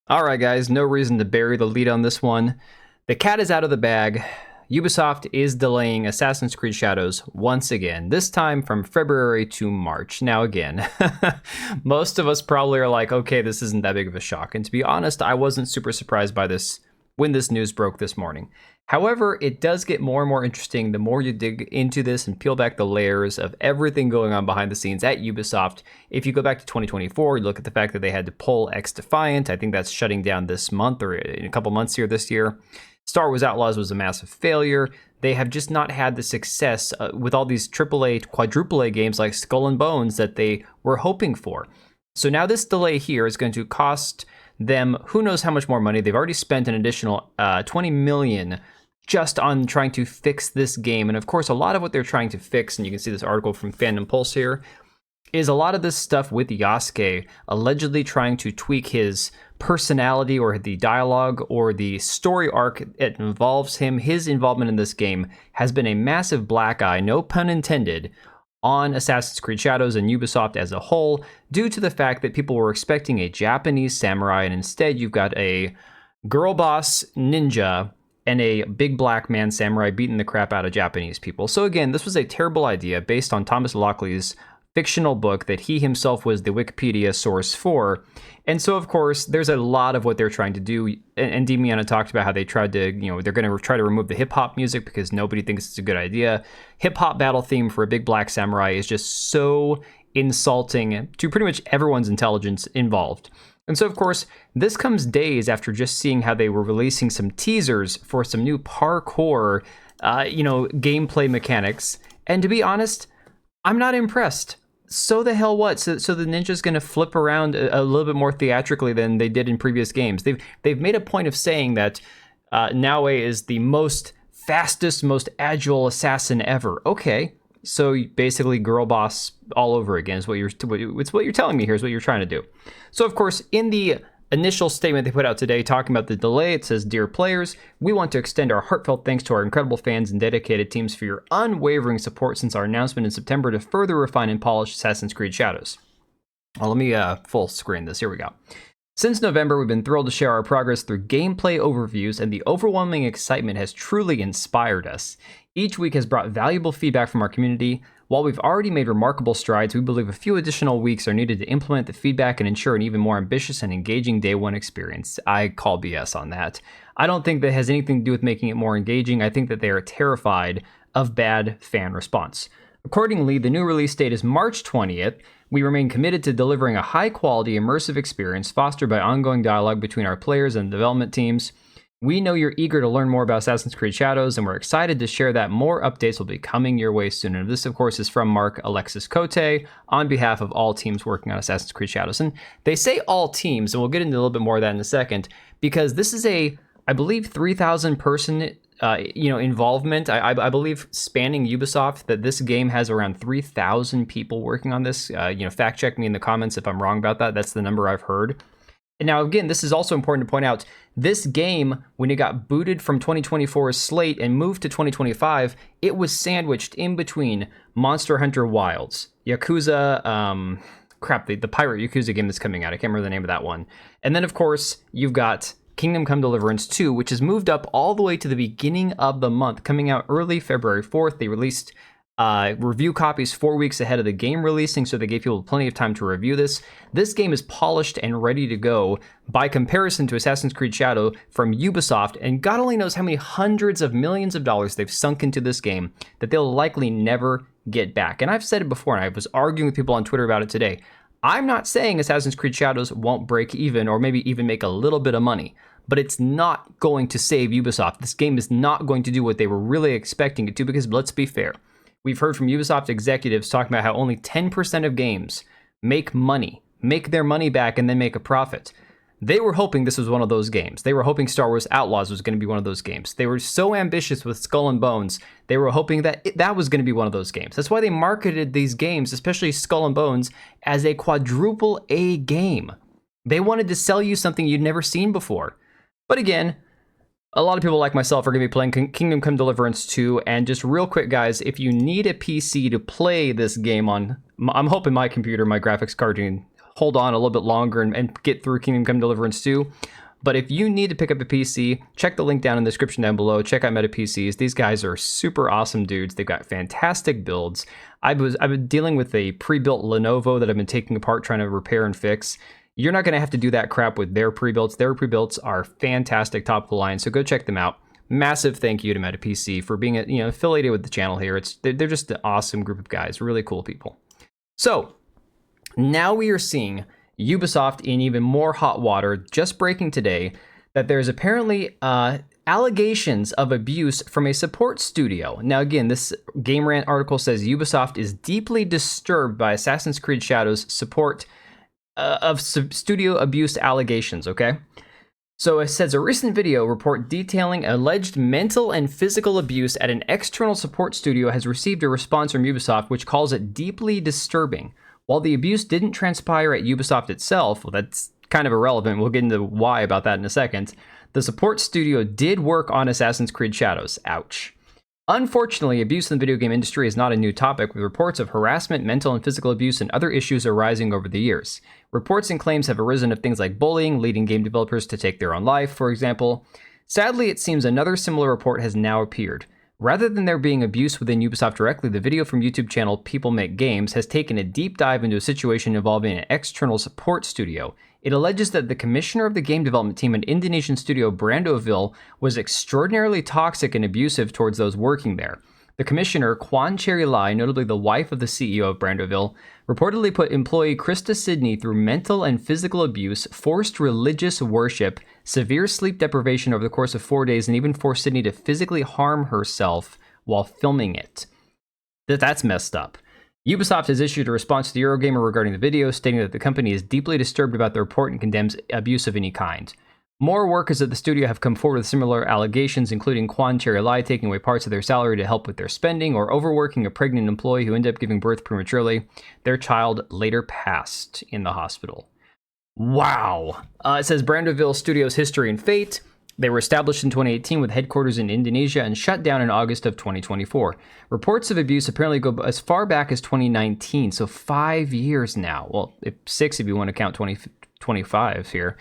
All right, guys, no reason to bury the lead on this one. The cat is out of the bag. Ubisoft is delaying Assassin's Creed Shadows once again, this time from February to March. Now, again, most of us probably are like, okay, this isn't that big of a shock. And to be honest, I wasn't super surprised by this when this news broke this morning. However, it does get more and more interesting the more you dig into this and peel back the layers of everything going on behind the scenes at Ubisoft. If you go back to 2024, you look at the fact that they had to pull X Defiant. I think that's shutting down this month or in a couple months here this year. Star Wars Outlaws was a massive failure. They have just not had the success with all these AAA, quadruple A games like Skull and Bones that they were hoping for. So now this delay here is going to cost them who knows how much more money. They've already spent an additional $20 million just on trying to fix this game. And of course, a lot of what they're trying to fix, and you can see this article from Fandom Pulse here, is a lot of this stuff with Yasuke allegedly trying to tweak his personality or the dialogue or the story arc that involves him. His involvement in this game has been a massive black eye, no pun intended, on Assassin's Creed Shadows and Ubisoft as a whole, due to the fact that people were expecting a Japanese samurai, and instead you've got a girl boss ninja and a big black man samurai beating the crap out of Japanese people. So again, this was a terrible idea based on Thomas Lockley's fictional book that he himself was the Wikipedia source for. And so, of course, there's a lot of what they're trying to do. And Demiana talked about how they tried to, they're going to try to remove the hip-hop music because nobody thinks it's a good idea. Hip-hop battle theme for a big black samurai is just so insulting to pretty much everyone's intelligence involved. And so, of course, this comes days after just seeing how they were releasing some teasers for some new parkour, gameplay mechanics. And to be honest, I'm not impressed. So the hell what? So the ninja's going to flip around a little bit more theatrically than they did in previous games. They've made a point of saying that Naue is the most fastest, most agile assassin ever. Okay, so basically girl boss all over again is what you're telling me here is what you're trying to do. So of course, in the initial statement they put out today talking about the delay, it says, "Dear players, we want to extend our heartfelt thanks to our incredible fans and dedicated teams for your unwavering support since our announcement in September to further refine and polish Assassin's Creed Shadows." Well, let me full screen this. Here we go. "Since November, we've been thrilled to share our progress through gameplay overviews, and the overwhelming excitement has truly inspired us. Each week has brought valuable feedback from our community. While we've already made remarkable strides, we believe a few additional weeks are needed to implement the feedback and ensure an even more ambitious and engaging day one experience." I call BS on that. I don't think that has anything to do with making it more engaging. I think that they are terrified of bad fan response. Accordingly, the new release date is March 20th. We remain committed to delivering a high-quality, immersive experience fostered by ongoing dialogue between our players and development teams. We know you're eager to learn more about Assassin's Creed Shadows, and we're excited to share that more updates will be coming your way soon. And this, of course, is from Mark Alexis Cote on behalf of all teams working on Assassin's Creed Shadows. And they say all teams, and we'll get into a little bit more of that in a second, because this is I believe, 3,000 person involvement. I believe spanning Ubisoft that this game has around 3,000 people working on this. Fact check me in the comments if I'm wrong about that. That's the number I've heard. And now, again, this is also important to point out. This game, when it got booted from 2024's slate and moved to 2025, it was sandwiched in between Monster Hunter Wilds, Yakuza, the pirate Yakuza game that's coming out. I can't remember the name of that one. And then, of course, you've got Kingdom Come Deliverance 2, which is moved up all the way to the beginning of the month, coming out early February 4th. They released review copies 4 weeks ahead of the game releasing, so they gave people plenty of time to review this. This game is polished and ready to go by comparison to Assassin's Creed Shadow from Ubisoft, and God only knows how many hundreds of millions of dollars they've sunk into this game that they'll likely never get back. And I've said it before, and I was arguing with people on Twitter about it today. I'm not saying Assassin's Creed Shadows won't break even or maybe even make a little bit of money, but it's not going to save Ubisoft. This game is not going to do what they were really expecting it to, because let's be fair. We've heard from Ubisoft executives talking about how only 10% of games make their money back, and then make a profit. They were hoping this was one of those games. They were hoping Star Wars Outlaws was going to be one of those games. They were so ambitious with Skull and Bones, they were hoping that that was going to be one of those games. That's why they marketed these games, especially Skull and Bones, as a quadruple A game. They wanted to sell you something you'd never seen before. But again, a lot of people like myself are going to be playing Kingdom Come Deliverance 2, and just real quick, guys, if you need a PC to play this game on, I'm hoping my computer, my graphics card can hold on a little bit longer and get through Kingdom Come Deliverance 2. But if you need to pick up a PC, check the link down in the description down below. Check out Meta PCs. These guys are super awesome dudes. They've got fantastic builds. I've been dealing with a pre-built Lenovo that I've been taking apart trying to repair and fix. You're not going to have to do that crap with their pre-builts. Their pre-builts are fantastic, top of the line. So go check them out. Massive thank you to Meta PC for being affiliated with the channel here. They're just an awesome group of guys, really cool people. So now we are seeing Ubisoft in even more hot water, just breaking today that there's apparently allegations of abuse from a support studio. Now again, this Game Rant article says Ubisoft is deeply disturbed by Assassin's Creed Shadows support of studio abuse allegations, okay? So it says a recent video report detailing alleged mental and physical abuse at an external support studio has received a response from Ubisoft, which calls it deeply disturbing. While the abuse didn't transpire at Ubisoft itself, well, that's kind of irrelevant. We'll get into why about that in a second. The support studio did work on Assassin's Creed Shadows. Ouch. Unfortunately, abuse in the video game industry is not a new topic, with reports of harassment, mental and physical abuse, and other issues arising over the years. Reports and claims have arisen of things like bullying, leading game developers to take their own life, for example. Sadly, it seems another similar report has now appeared. Rather than there being abuse within Ubisoft directly, the video from YouTube channel People Make Games has taken a deep dive into a situation involving an external support studio. It alleges that the commissioner of the game development team at Indonesian studio Brandoville was extraordinarily toxic and abusive towards those working there. The commissioner, Kwan Cherry Lai, notably the wife of the CEO of Brandoville, reportedly put employee Krista Sidney through mental and physical abuse, forced religious worship, severe sleep deprivation over the course of 4 days, and even forced Sidney to physically harm herself while filming it. That's messed up. Ubisoft has issued a response to the Eurogamer regarding the video, stating that the company is deeply disturbed about the report and condemns abuse of any kind. More workers at the studio have come forward with similar allegations, including Kwan Cherry Lai taking away parts of their salary to help with their spending, or overworking a pregnant employee who ended up giving birth prematurely. Their child later passed in the hospital. Wow. It says Brandoville Studios' history and fate. They were established in 2018 with headquarters in Indonesia and shut down in August of 2024. Reports of abuse apparently go as far back as 2019, so 5 years now. Well, 6 if you want to count 2025 here.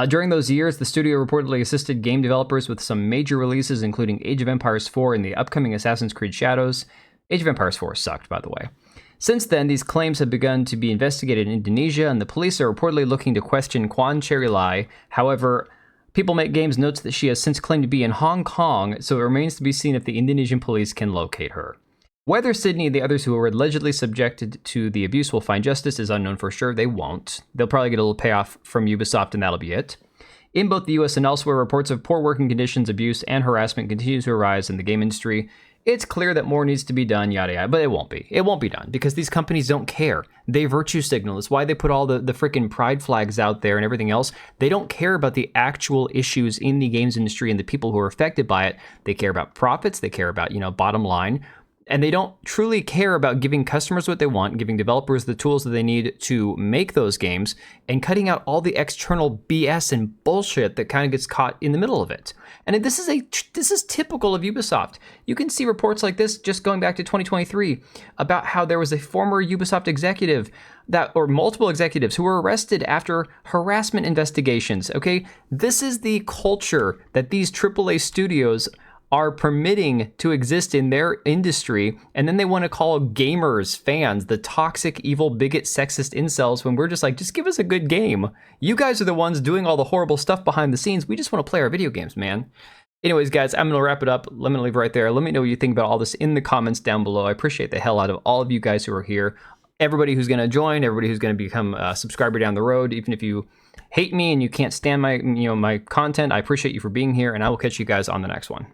During those years, the studio reportedly assisted game developers with some major releases, including Age of Empires 4 and the upcoming Assassin's Creed Shadows. Age of Empires 4 sucked, by the way. Since then, these claims have begun to be investigated in Indonesia, and the police are reportedly looking to question Kwan Cherry Lai. However, People Make Games notes that she has since claimed to be in Hong Kong, so it remains to be seen if the Indonesian police can locate her. Whether Sydney and the others who were allegedly subjected to the abuse will find justice is unknown for sure. They won't. They'll probably get a little payoff from Ubisoft, and that'll be it. In both the US and elsewhere, reports of poor working conditions, abuse, and harassment continue to arise in the game industry. It's clear that more needs to be done, yada yada, but it won't be. It won't be done because these companies don't care. They virtue signal. It's why they put all the freaking pride flags out there and everything else. They don't care about the actual issues in the games industry and the people who are affected by it. They care about profits. They care about, bottom line. And they don't truly care about giving customers what they want, giving developers the tools that they need to make those games, and cutting out all the external BS and bullshit that kind of gets caught in the middle of it. And this is typical of Ubisoft. You can see reports like this just going back to 2023 about how there was a former Ubisoft executive or multiple executives who were arrested after harassment investigations. Okay, this is the culture that these AAA studios are permitting to exist in their industry, and then they want to call gamers, fans, the toxic, evil, bigot, sexist incels, when we're just like, just give us a good game. You guys are the ones doing all the horrible stuff behind the scenes. We just want to play our video games, man. Anyways, guys, I'm going to wrap it up. I'm going to leave right there. Let me know what you think about all this in the comments down below. I appreciate the hell out of all of you guys who are here. Everybody who's going to join, everybody who's going to become a subscriber down the road, even if you hate me and you can't stand my content, I appreciate you for being here, and I will catch you guys on the next one.